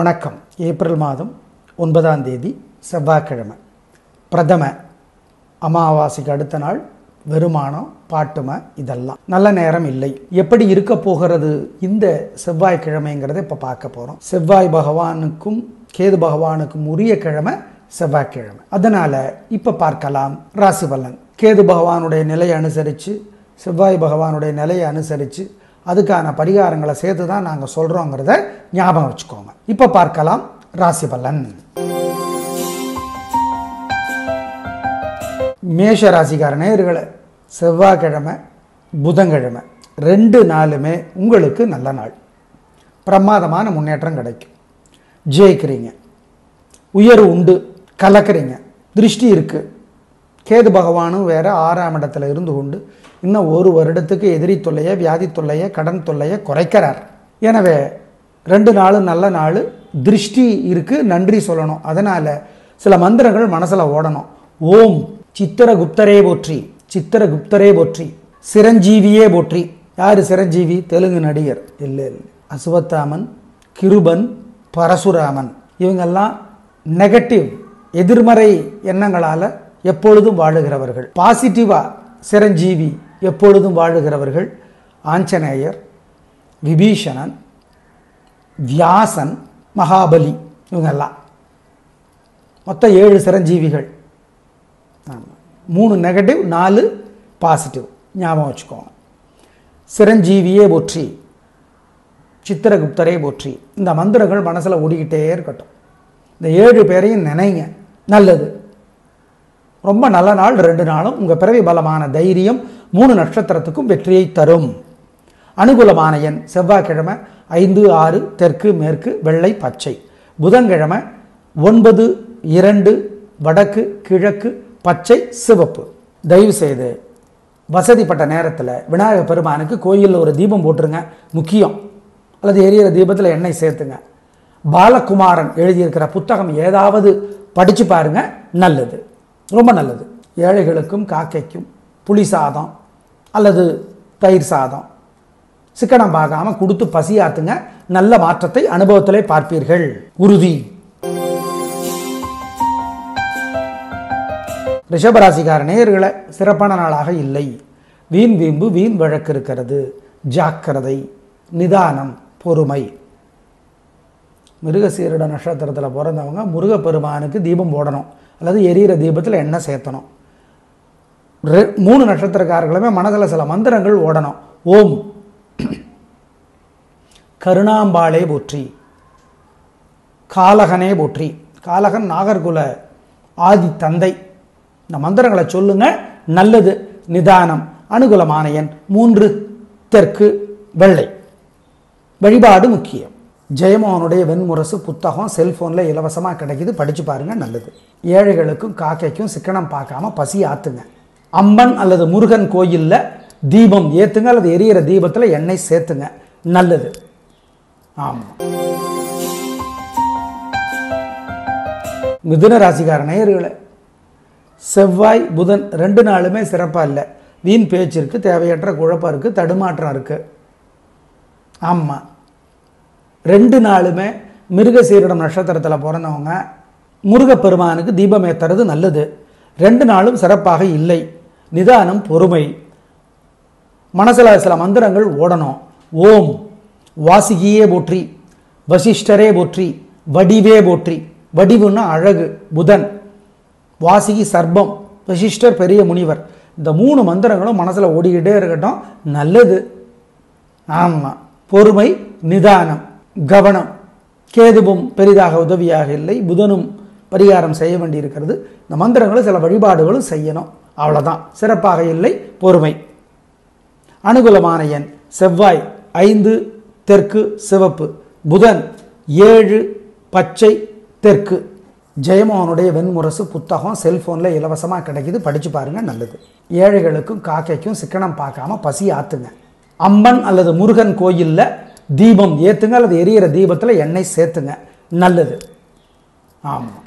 வணக்கம். ஏப்ரல் மாதம் 9ஆம் தேதி செவ்வாய்க்கிழமை. பிரதம அமாவாசைக்கு அடுத்த நாள் வெறுமானம் பாட்டுமை இதெல்லாம் நல்ல நேரம் இல்லை. எப்படி இருக்க போகிறது இந்த செவ்வாய்க்கிழமைங்கிறத இப்போ பார்க்க போகிறோம். செவ்வாய் பகவானுக்கும் கேது பகவானுக்கும் உரிய கிழமை செவ்வாய்க்கிழமை. அதனால் இப்போ பார்க்கலாம் ராசி பலன். கேது பகவானுடைய நிலையை அனுசரித்து செவ்வாய் பகவானுடைய நிலையை அனுசரித்து அதுக்கான பரிகாரங்களை சேர்த்து தான் நாங்கள் சொல்கிறோங்கிறத ஞாபகம் வச்சுக்கோங்க. இப்போ பார்க்கலாம் ராசி பலன். மேஷ ராசிக்கார நேயர்களே, செவ்வாய்க்கிழமை புதன்கிழமை 2 நாளுமே உங்களுக்கு நல்ல நாள். பிரமாதமான முன்னேற்றம் கிடைக்கும். ஜெயிக்கிறீங்க, உயர்வு உண்டு, கலக்கிறீங்க, திருஷ்டி இருக்குது. கேது பகவானும் வேற 6ஆம் இடத்துல இருந்து கொண்டு இன்னும் 1 வருடத்துக்கு எதிரி தொல்லையை, வியாதி தொல்லையை, கடன் தொல்லையை குறைக்கிறார். எனவே 2 நாளும் நல்ல நாள். திருஷ்டி இருக்குது, நன்றி சொல்லணும். அதனால் சில மந்திரங்கள் மனசில் ஓடணும். ஓம் சித்திரகுப்தரே போற்றி, சித்திரகுப்தரே போற்றி, சிரஞ்சீவியே போற்றி. யார் சிரஞ்சீவி? தெலுங்கு நடிகர். இல்லை, அசுவத்தாமன், கிருபன், பரசுராமன். இவங்கெல்லாம் நெகட்டிவ் எதிர்மறை எண்ணங்களால் எப்பொழுதும் வாழுகிறவர்கள். பாசிட்டிவாக சிரஞ்சீவி எப்பொழுதும் வாழுகிறவர்கள் ஆஞ்சநேயர், விபீஷணன், வியாசன், மகாபலி. இவங்கெல்லாம் மொத்தம் 7 சிரஞ்சீவிகள். 3 நெகட்டிவ், 4 பாசிட்டிவ். ஞாபகம் வச்சுக்கோங்க. சிரஞ்சீவியே போற்றி, சித்திரகுப்தரே போற்றி. இந்த மந்திரங்கள் மனசில் ஓடிக்கிட்டே இருக்கட்டும். இந்த 7 பேரையும் நினைங்க. நல்லது. ரொம்ப நல்ல நாள். 2 நாளும் உங்கள் பிறவி பலமான தைரியம் 3 நட்சத்திரத்துக்கும் வெற்றியை தரும். அனுகூலமான எண் செவ்வாய்க்கிழமை 5, 6, தெற்கு, மேற்கு, வெள்ளை, பச்சை. புதன்கிழமை 9, 2, வடக்கு, கிழக்கு, பச்சை, சிவப்பு. தயவு செய்து வசதிப்பட்ட நேரத்தில் விநாயகர் பெருமானுக்கு கோயிலில் ஒரு தீபம் போட்டுருங்க, முக்கியம். அல்லது எரியிற தீபத்தில் எண்ணெய் சேர்த்துங்க. பாலகுமாரன் எழுதியிருக்கிற புத்தகம் ஏதாவது படித்து பாருங்க, நல்லது, ரொம்ப நல்லது. ஏழைகளுக்கும் காக்கைக்கும் புளி சாதம் அல்லது தயிர் சாதம் சிக்கனம் பார்க்காம கொடுத்து பசியாத்துங்க. நல்ல மாற்றத்தை அனுபவத்திலே பார்ப்பீர்கள், உறுதி. ரிஷபராசிக்கார நேயர்களை சிறப்பான நாளாக இல்லை. வீண் வீம்பு, வீண் வழக்கு இருக்கிறது. ஜாக்கிரதை, நிதானம், பொறுமை. மிருகசீரிட நட்சத்திரத்தில் பிறந்தவங்க முருகப்பெருமானுக்கு தீபம் போடணும் அல்லது எரியிற தீபத்தில் எண்ணெய் சேர்த்தணும். 3 நட்சத்திரக்காரர்களுமே மனதில் சில மந்திரங்கள் ஓடணும். ஓம் கருணாம்பாளே போற்றி, காலகனே போற்றி. காலகன் நாகர்குல ஆதி தந்தை. இந்த மந்திரங்களை சொல்லுங்க, நல்லது. நிதானம். அனுகூலமான எண் 3, தெற்கு, வெள்ளை. வழிபாடு முக்கியம். ஜெயமோகனுடைய வெண்முரசு புத்தகம் செல்ஃபோனில் இலவசமாக கிடைக்கிது, படித்து பாருங்கள், நல்லது. ஏழைகளுக்கும் காக்கைக்கும் சிக்கனம் பார்க்காம பசி ஆற்றுங்க. அம்மன் அல்லது முருகன் கோயிலில் தீபம் ஏற்றுங்க அல்லது எரியிற தீபத்தில் எண்ணெய் சேர்த்துங்க, நல்லது. ஆமாம். மிதுன ராசிக்கார நேயர்களே, செவ்வாய் புதன் 2 நாளுமே சிறப்பாக இல்லை. வீண் பேச்சு இருக்குது, தேவையற்ற குழப்பம் இருக்குது, தடுமாற்றம் இருக்குது. ஆமாம். 2 நாளுமே மிருகசீரிடம் நட்சத்திரத்தில் பிறந்தவங்க முருகப்பெருமானுக்கு தீபம் ஏற்றுறது நல்லது. 2 நாளும் சிறப்பாக இல்லை. நிதானம், பொறுமை. மனசில் சில மந்திரங்கள் ஓடணும். ஓம் வாசிகியே போற்றி, வசிஷ்டரே போற்றி, வடிவே போற்றி. வடிவுன்னா அழகு, புதன். வாசிகி சர்ப்பம், வசிஷ்டர் பெரிய முனிவர். இந்த 3 மந்திரங்களும் மனசில் ஓடிக்கிட்டே இருக்கட்டும், நல்லது. ஆமாம். பொறுமை, நிதானம், கவனம். கேதுவும் பெரிதாக உதவியாக இல்லை, புதனும் பரிகாரம் செய்ய வேண்டியிருக்கிறது. இந்த மந்திரங்களும் சில வழிபாடுகளும் செய்யணும், அவ்வளோதான். சிறப்பாக இல்லை, பொறுமை. அனுகூலமான எண் செவ்வாய் 5, தெற்கு, சிவப்பு. புதன் 7, பச்சை, தெற்கு. ஜெயமோகனுடைய வெண்முரசு புத்தகம் செல்ஃபோனில் இலவசமாக கிடைக்கிது, படித்து பாருங்கள், நல்லது. ஏழைகளுக்கும் காக்கைக்கும் சிக்கனம் பார்க்காம பசி ஆற்றுங்க. அம்மன் அல்லது முருகன் கோயிலில் தீபம் ஏற்றுங்க அல்லது எரியிற தீபத்தில் எண்ணெய் சேர்த்துங்க, நல்லது. ஆமாம்.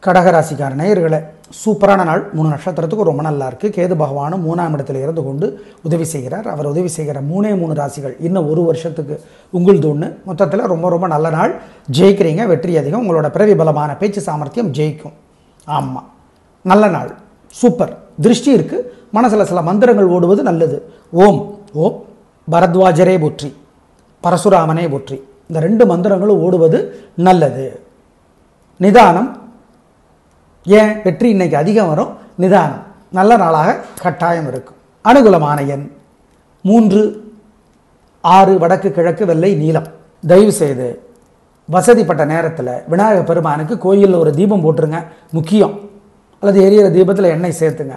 கடகராசிக்கார நேயர்களே, சூப்பரான நாள். 3 நட்சத்திரத்துக்கு ரொம்ப நல்லா இருக்குது. கேது பகவானும் 3ஆம் இடத்துல இருந்து கொண்டு உதவி செய்கிறார். அவர் உதவி செய்கிற 3 ராசிகள் இன்னும் ஒரு வருஷத்துக்கு உங்களுது ஒன்று. மொத்தத்தில் ரொம்ப ரொம்ப நல்ல நாள். ஜெயிக்கிறீங்க, வெற்றி அதிகம். உங்களோட பிறவி பலமான பேச்சு சாமர்த்தியம் ஜெயிக்கும். ஆமாம், நல்ல நாள், சூப்பர். திருஷ்டி இருக்குது. மனசில் சில மந்திரங்கள் ஓடுவது நல்லது. ஓம் ஓம் பரத்வாஜரே போற்றி, பரசுராமனே போற்றி, இந்த 2 மந்திரங்களும் ஓடுவது நல்லது. நிதானம். ஏன் வெற்றி இன்னைக்கு அதிகம் வரும்? நிதானம். நல்ல நாளாக கட்டாயம் இருக்கும். அனுகூலமான எண் 3, 6 வடக்கு கிழக்கு வெள்ளை நீலம். தயவு செய்து வசதிப்பட்ட நேரத்தில் விநாயகர் பெருமானுக்கு கோயிலில் ஒரு தீபம் போட்டுருங்க, முக்கியம். அல்லது எரியிற தீபத்தில் எண்ணெய் சேர்த்துங்க.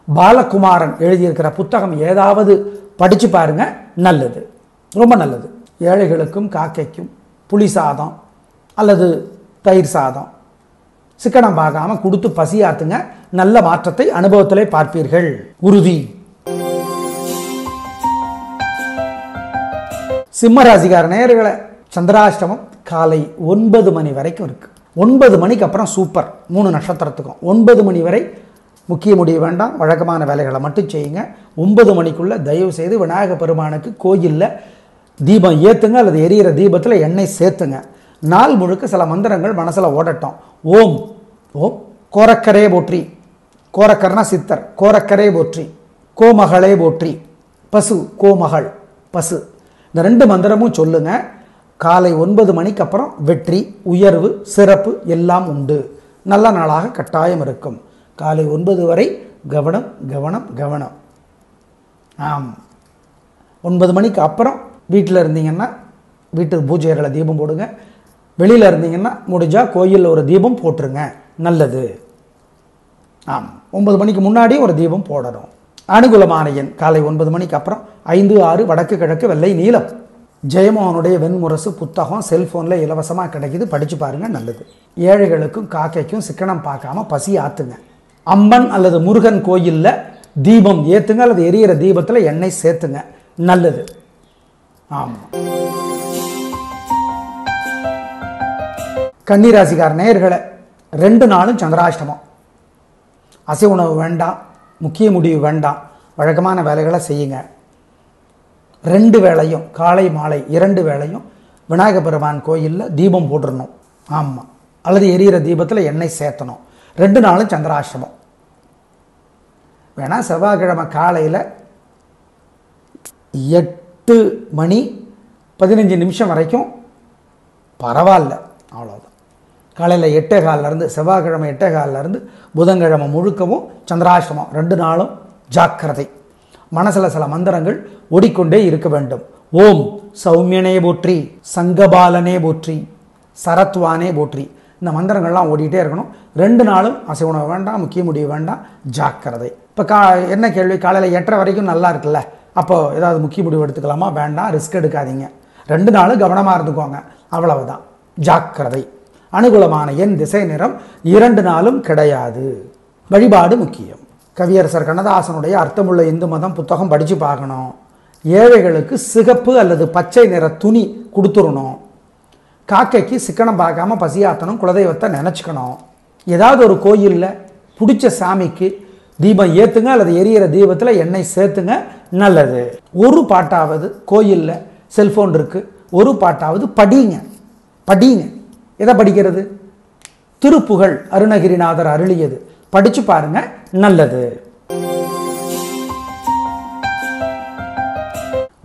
பாலகுமாரன் எழுதியிருக்கிற புத்தகம் ஏதாவது படித்து பாருங்க, நல்லது, ரொம்ப நல்லது. ஏழைகளுக்கும் காக்கைக்கும் புளி சாதம் அல்லது தயிர் சாதம் சிக்கனம் பார்க்காம கொடுத்து பசியாத்துங்க. நல்ல மாற்றத்தை அனுபவத்திலே பார்ப்பீர்கள், உறுதி. சிம்மராசிக்கார நேயர்களே, சந்திராஷ்டமம் காலை 9 மணி வரைக்கும் இருக்கு. 9 மணிக்கு அப்புறம் சூப்பர். 3 நட்சத்திரத்துக்கும் 9 மணி வரை முக்கிய முடிவு வேண்டாம், வழக்கமான வேலைகளை மட்டும் செய்யுங்க. 9 மணிக்குள்ள தயவு செய்து விநாயகர் பெருமானுக்கு கோயிலில் தீபம் ஏற்றுங்க அல்லது எரியிற தீபத்தில் எண்ணெய் சேர்த்துங்க. நாள் முழுக்க சில மந்திரங்கள் மனசில் ஓடட்டும். ஓம் ஓம் கோரக்கரே போற்றி, கோரக்கர்னா சித்தர், கோரக்கரே போற்றி, கோமகளே போற்றி, பசு கோமகள் பசு, இந்த 2 மந்திரமும் சொல்லுங்க. காலை 9 மணிக்கு அப்புறம் வெற்றி, உயர்வு, சிறப்பு எல்லாம் உண்டு. நல்ல நாளாக கட்டாயம் இருக்கும். காலை 9 வரை கவனம் கவனம் கவனம். ஆம், 9 மணிக்கு அப்புறம் வீட்டில் இருந்தீங்கன்னா வீட்டு பூஜைகளை தீபம் போடுங்க. வெளியில் இருந்தீங்கன்னா முடிஞ்சால் கோயிலில் ஒரு தீபம் போட்டுருங்க, நல்லது. ஆம், 9 மணிக்கு முன்னாடி ஒரு தீபம் போடணும். அனுகூலமான எண் காலை 9 மணிக்கு அப்புறம் 5, 6 வடக்கு கிழக்கு வெள்ளை நீலம். ஜெயமோகனுடைய வெண்முரசு புத்தகம் செல்ஃபோனில் இலவசமாக கிடைக்கிது, படித்து பாருங்கள், நல்லது. ஏழைகளுக்கும் காக்கைக்கும் சிக்கனம் பார்க்காம பசி ஆற்றுங்க. அம்மன் அல்லது முருகன் கோயிலில் தீபம் ஏற்றுங்க அல்லது எரியிற தீபத்தில் எண்ணெய் சேர்த்துங்க, நல்லது. ஆமாம். கன்னிராசிக்கார நேயர்களை, 2 நாளும் சந்திராஷ்டமம். அசை உணவு வேண்டாம், முக்கிய முடிவு வேண்டாம், வழக்கமான வேலைகளை செய்யுங்க. 2 வேளையும் காலை மாலை 2 வேளையும் விநாயகர் பெருமான் கோயிலில் தீபம் போட்டுடணும். ஆமாம், அல்லது எரியிற தீபத்தில் எண்ணெய் சேர்த்தணும். 2 நாளும் சந்திராஷ்டமம். வேணால் செவ்வாய்க்கிழமை காலையில் 8 மணி 15 நிமிஷம் வரைக்கும் பரவாயில்ல, அவ்வளோதான். காலையில் 8:15 செவ்வாய்க்கிழமை 8:15 புதன்கிழமை முழுக்கவும் சந்திராஷ்டமம். 2 நாளும் ஜாக்கிரதை. மனசில் சில மந்திரங்கள் ஓடிக்கொண்டே இருக்க வேண்டும். ஓம் சௌமியனே போற்றி, சங்கபாலனே போற்றி, சரத்வானே போற்றி, இந்த மந்திரங்கள்லாம் ஓடிட்டே இருக்கணும். 2 நாளும் அசை உணவு வேண்டாம், முக்கிய முடிவு வேண்டாம், ஜாக்கிரதை. இப்போ என்ன கேள்வி, காலையில் 8:30 வரைக்கும் நல்லா இருக்குல்ல, அப்போது ஏதாவது முக்கிய முடிவு எடுத்துக்கலாமா? வேண்டாம், ரிஸ்க் எடுக்காதீங்க. 2 நாளும் கவனமாக இருந்துக்கோங்க, அவ்வளவுதான், ஜாக்கிரதை. அனுகூலமான எண் திசை நிறம் 2 நாளும் கிடையாது. வழிபாடு முக்கியம். கவியரசர் கண்ணதாசனுடைய அர்த்தமுள்ள இந்து மதம் புத்தகம் படித்து பார்க்கணும். ஏழைகளுக்கு சிகப்பு அல்லது பச்சை நிற துணி கொடுத்துடணும். காக்கைக்கு சிக்கனம் பார்க்காம பசியாத்தணும், குலதெய்வத்தை நினச்சிக்கணும். ஏதாவது ஒரு கோயிலில் பிடிச்ச சாமிக்கு தீபம் ஏற்றுங்க அல்லது எரியிற தீபத்தில் எண்ணெய் சேர்த்துங்க, நல்லது. ஒரு பாட்டாவது கோயிலில் செல்ஃபோன் இருக்குது, ஒரு பாட்டாவது படிங்க படிங்க. எதை படிக்கிறது? திருப்புகழ் அருணகிரிநாதர் அருளியது, படிச்சு பாருங்க, நல்லது.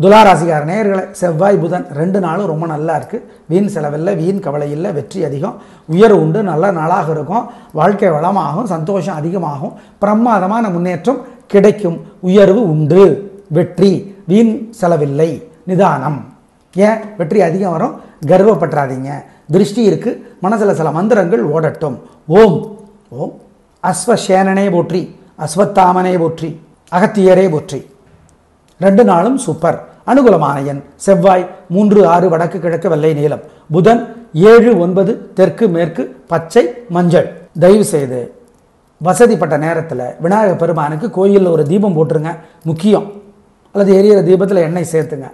துளாராசிக்கார நேயர்களை, செவ்வாய் புதன் 2 நாளும் ரொம்ப நல்லா இருக்கு. வீண் செலவில்லை, வீண் கவலை இல்லை, வெற்றி அதிகம், உயர்வு உண்டு, நல்ல நாளாக இருக்கும். வாழ்க்கை வளமாகும், சந்தோஷம் அதிகமாகும், பிரமாதமான முன்னேற்றம் கிடைக்கும், உயர்வு உண்டு, வெற்றி, வீண் செலவில்லை, நிதானம். ஏன் வெற்றி அதிகம் வரும்? கர்வப்பற்றாதீங்க. திருஷ்டி இருக்கு, மனசில் சில மந்திரங்கள் ஓடட்டும். ஓம் ஓம் அஸ்வசேனனே போற்றி, அஸ்வத்தாமனே போற்றி, அகத்தியரே போற்றி. 2 நாளும் சூப்பர். அனுகூலமான எண் செவ்வாய் 3, 6 வடக்கு கிழக்கு வெள்ளை நீலம். புதன் 7, 9 தெற்கு மேற்கு பச்சை மஞ்சள். தயவு செய்து வசதிப்பட்ட நேரத்தில் விநாயகர் பெருமானுக்கு கோயிலில் ஒரு தீபம் போட்டுருங்க, முக்கியம். அல்லது எரியிற தீபத்தில் எண்ணெய் சேர்த்துங்க.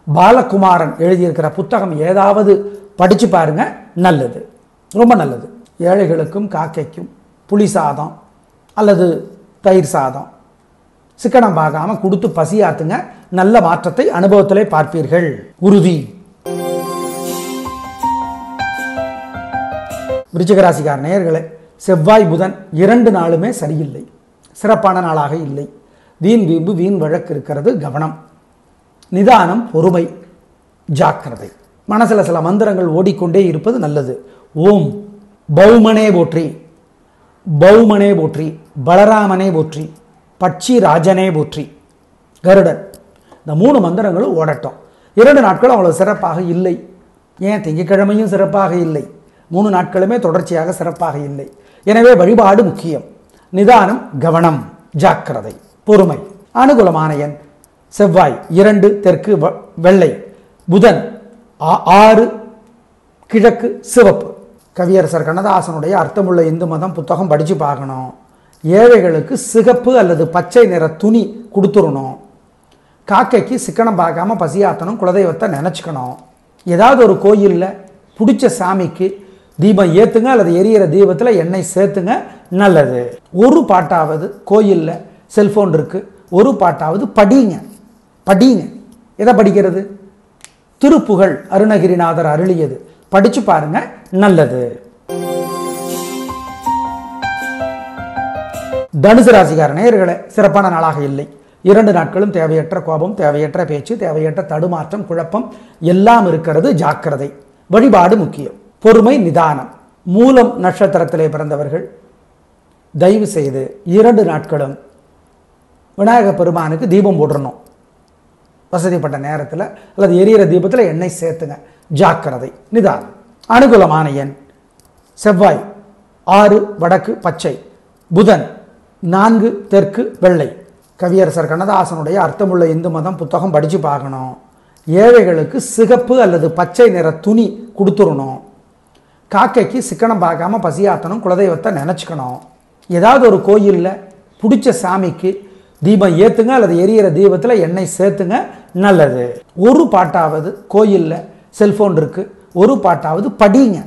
பாலகுமாரன் எழுதியிருக்கிற புத்தகம் ஏதாவது படித்து பாருங்க, நல்லது, ரொம்ப நல்லது. ஏழைகளுக்கும் காக்கைக்கும் புளி சாதம் அல்லது தயிர் சாதம் சிக்கனம் பார்க்காம கொடுத்து பசியாத்துங்க. நல்ல மாற்றத்தை அனுபவத்திலே பார்ப்பீர்கள். உறுதி. விருச்சிக ராசிக்கார நேயர்களே, செவ்வாய் புதன் 2 நாளுமே சரியில்லை, சிறப்பான நாளாக இல்லை. வீண் வீம்பு வீண் வழக்கு இருக்கிறது, கவனம். நிதானம், பொறுமை, ஜாக்கிரதை. மனசில் சில மந்திரங்கள் ஓடிக்கொண்டே இருப்பது நல்லது. ஓம் பௌமனே போற்றி, பௌமனே போற்றி, பலராமனே போற்றி, பட்சி ராஜனே போற்றி, கருடன். இந்த 3 மந்திரங்களும் ஓடட்டும். 2 நாட்களும் அவ்வளவு சிறப்பாக இல்லை. ஏன் திங்கட்கிழமையும் சிறப்பாக இல்லை, 3 நாட்களுமே தொடர்ச்சியாக சிறப்பாக இல்லை. எனவே வழிபாடு முக்கியம். நிதானம், கவனம், ஜாக்கிரதை, பொறுமை. அனுகூலமான எண் செவ்வாய் 2 தெற்கு வெள்ளை, புதன் 6 கிழக்கு சிவப்பு. கவியரசர் கண்ணதாசனுடைய அர்த்தமுள்ள இந்து மதம் புத்தகம் படித்து பார்க்கணும். ஏழைகளுக்கு சிகப்பு அல்லது பச்சை நிற துணி கொடுத்துடணும். காக்கைக்கு சிக்கனம் பார்க்காம பசியாத்தணும். குலதெய்வத்தை நினச்சிக்கணும். ஏதாவது ஒரு கோயிலில் பிடிச்ச சாமிக்கு தீபம் ஏற்றுங்க அல்லது எரியிற தீபத்தில் எண்ணெய் சேர்த்துங்க, நல்லது. ஒரு பாட்டாவது கோயிலில், செல்ஃபோன் இருக்குது, ஒரு பாட்டாவது படிங்க. படிங்க. எதை படிக்கிறது? திருப்புகழ் அருணகிரிநாதர் அருளியது. படிச்சு பாருங்க, நல்லது. தனுசு ராசிக்கார நேயர்களே, சிறப்பான நாளாக இல்லை. 2 நாட்களும் தேவையற்ற கோபம், தேவையற்ற பேச்சு, தேவையற்ற தடுமாற்றம், குழப்பம் எல்லாம் இருக்கிறது, ஜாக்கிரதை. வழிபாடு முக்கியம். பொறுமை, நிதானம். மூலம் நட்சத்திரத்திலே பிறந்தவர்கள் தயவு செய்து 2 நாட்களும் விநாயக பெருமானுக்கு தீபம் போடணும். வசதிப்பட்ட நேரத்தில் அல்லது எரியிற தீபத்தில் எண்ணெய் சேர்த்துங்க, ஜாக்கிரதை, நிதானம். அனுகூலமான எண் செவ்வாய் 6 வடக்கு பச்சை, புதன் 4 தெற்கு வெள்ளை. கவியரசர் கண்ணதாசனுடைய அர்த்தமுள்ள இந்து மதம் புத்தகம் படித்து பார்க்கணும். ஏழைகளுக்கு சிகப்பு அல்லது பச்சை நிற துணி கொடுத்துடணும். காக்கைக்கு சிக்கனம் பார்க்காம பசியாத்தணும். குலதெய்வத்தை நினச்சிக்கணும். ஏதாவது ஒரு கோயிலில் பிடிச்ச சாமிக்கு தீபம் ஏற்றுங்க அல்லது எரியிற தீபத்தில் எண்ணெய் சேர்த்துங்க, நல்லது. ஒரு பாட்டாவது கோயிலில், செல்ஃபோன் இருக்குது, ஒரு பாட்டாவது படிங்க.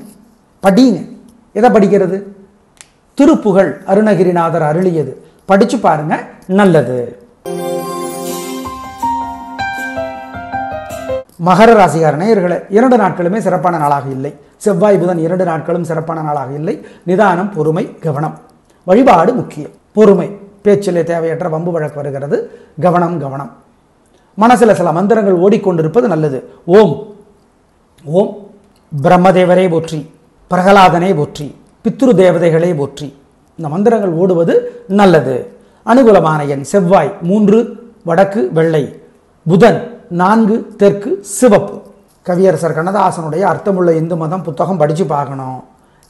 படிங்க. எதை படிக்கிறது? திருப்புகழ் அருணகிரிநாதர் அருளியது. படிச்சு பாருங்க, நல்லது. மகர ராசிக்கார நேயர்களே, 2 நாட்களுமே சிறப்பான நாளாக இல்லை. செவ்வாய் புதன் 2 நாட்களும் சிறப்பான நாளாக இல்லை. நிதானம், பொறுமை, கவனம். வழிபாடு முக்கியம். பொறுமை. பேச்சிலே தேவையற்ற வம்பு வழக்கு வருகிறது, கவனம், கவனம். மனசில் சில மந்திரங்கள் ஓடிக்கொண்டிருப்பது நல்லது. ஓம் ஓம் பிரம்மதேவரே போற்றி, பிரகலாதனே போற்றி, பித்ரு தேவதைகளே போற்றி. இந்த மந்திரங்கள் ஓடுவது நல்லது. அனுகூலமான எண் செவ்வாய் 3 வடக்கு வெள்ளை, புதன் 4 தெற்கு சிவப்பு. கவியரசர் கண்ணதாசனுடைய அர்த்தமுள்ள இந்து மதம் புத்தகம் படித்து பார்க்கணும்.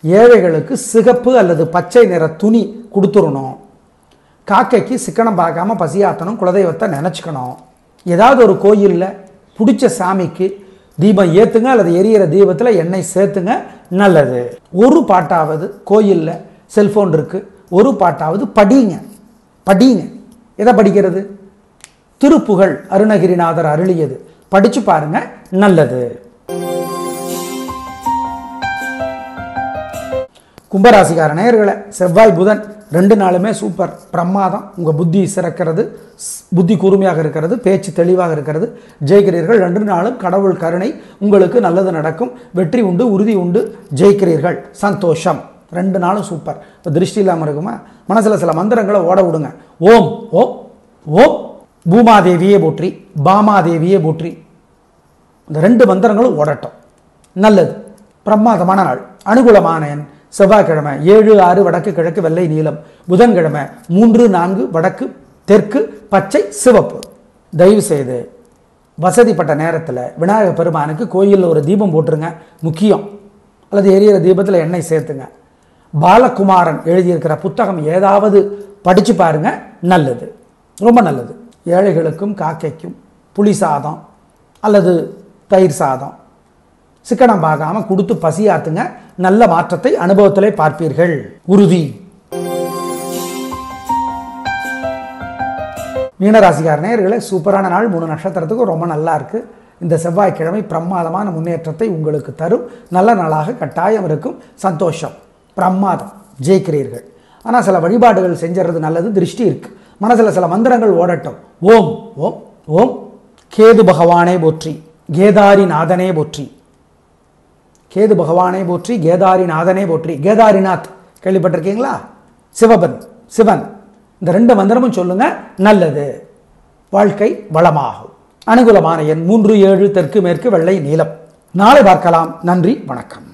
ஏழைகளுக்கு சிகப்பு அல்லது பச்சை நிற துணி கொடுத்துடணும். காக்கைக்கு சிக்கனம் பார்க்காம பசியாத்தணும். குலதெய்வத்தை நினச்சிக்கணும். ஏதாவது ஒரு கோயிலில் பிடிச்ச சாமிக்கு தீபம் ஏற்றுங்க அல்லது எரியிற தீபத்தில் எண்ணெய் சேர்த்துங்க, நல்லது. ஒரு பாட்டாவது கோயிலில், செல்ஃபோன் இருக்குது, ஒரு பாட்டாவது படிங்க. படிங்க. எதை படிக்கிறது? திருப்புகழ் அருணகிரிநாதர் அருளியது. படிச்சு பாருங்க, நல்லது. கும்பராசிக்கார நேயர்களே, செவ்வாய் புதன் 2 நாளுமே சூப்பர், பிரமாதம். உங்கள் புத்தி சிறக்கிறது, புத்தி கூர்மையாக இருக்கிறது, பேச்சு தெளிவாக இருக்கிறது, ஜெயிக்கிறீர்கள். 2 நாளும் கடவுள் கருணை, உங்களுக்கு நல்லது நடக்கும், வெற்றி உண்டு, உறுதி உண்டு, ஜெயிக்கிறீர்கள், சந்தோஷம். 2 நாளும் சூப்பர். இப்போ திருஷ்டி இல்லாமல் இருக்குமா? மனசில் சில மந்திரங்களை ஓட விடுங்க. ஓம் ஓம் ஓம் பூமாதேவியே போற்றி, பாமாதேவியே போற்றி. இந்த 2 மந்திரங்களும் ஓடட்டும், நல்லது. பிரமாதமான நாள். அனுகூலமான எண் செவ்வாய்க்கிழமை 7 6 வடக்கு கிழக்கு வெள்ளை நீலம், புதன்கிழமை 3 4 வடக்கு தெற்கு பச்சை சிவப்பு. தயவு செய்து வசதிப்பட்ட நேரத்தில் விநாயகர் பெருமானுக்கு கோயிலில் ஒரு தீபம் போட்டுருங்க, முக்கியம். அல்லது எரியிற தீபத்தில் எண்ணெய் சேர்த்துங்க. பாலகுமாரன் எழுதியிருக்கிற புத்தகம் ஏதாவது படித்து பாருங்க, நல்லது, ரொம்ப நல்லது. ஏழைகளுக்கும் காக்கைக்கும் புளி சாதம் அல்லது தயிர் சாதம் சிக்கனம் பார்க்காம கொடுத்து பசியாத்துங்க, நல்ல மாற்றத்தை அனுபவத்திலே பார்ப்பீர்கள், உறுதி. மீனராசிக்கார நேயர்களே, சூப்பரான நாள். 3 நட்சத்திரத்துக்கும் ரொம்ப நல்லா இருக்கு. இந்த செவ்வாய்க்கிழமை பிரமாதமான முன்னேற்றத்தை உங்களுக்கு தரும் நல்ல நாளாக கட்டாயம் இருக்கும். சந்தோஷம், பிரமாதம், ஜெயிக்கிறீர்கள். ஆனால் சில வழிபாடுகள் செஞ்சுறது நல்லது. திருஷ்டி இருக்குது, மனசில் சில மந்திரங்கள் ஓடட்டும். ஓம் ஓம் ஓம் கேது பகவானே போற்றி, கேதாரி நாதனே போற்றி. கேது பகவானே போற்றி, கேதாரி நாதனே போற்றி. கேதாரிநாத் கேள்விப்பட்டிருக்கீங்களா? சிவன். இந்த 2 மந்திரமும் சொல்லுங்க, நல்லது. வாழ்க்கை வளமாகும். அனுகூலமான எண் 3, 7, தெற்கு மேற்கு, வெள்ளை, நீலம். நாளை பார்க்கலாம். நன்றி, வணக்கம்.